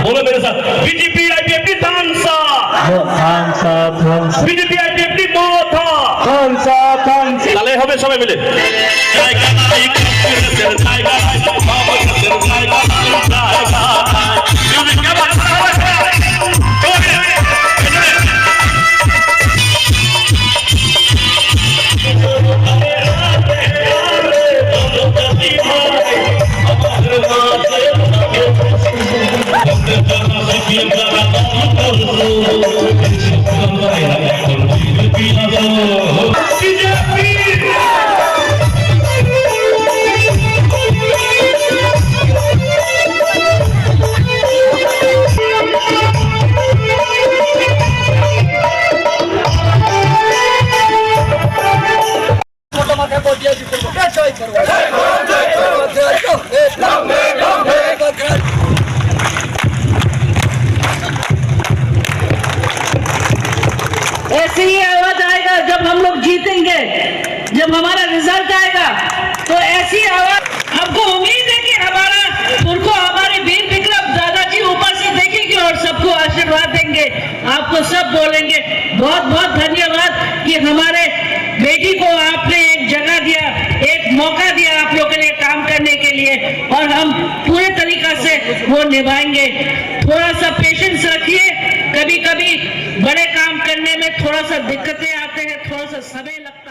बोलो मेरे साथ, बीजेपी आईपीएफटी तानसा, बीजेपी आईपीएफटी मोथा, তাহলে হবে সবাই মিলে ऐसी ही आवाज आएगा जब हम लोग जीतेंगे, जब हमारा रिजल्ट आएगा तो ऐसी आवाज। हमको उम्मीद है कि हमारे वीर विक्रम दादाजी ऊपर से देखेंगे और सबको आशीर्वाद देंगे, आपको सब बोलेंगे बहुत बहुत धन्यवाद कि हमारे बेटी को आपने एक जगह दिया, एक मौका दिया आप लोगों के लिए काम करने के लिए, और हम पूरे तरीका से वो निभाएंगे। थोड़ा सा पेशेंस रखिए, कभी कभी बड़े काम करने में थोड़ा सा दिक्कतें आते हैं, थोड़ा सा समय लगता है।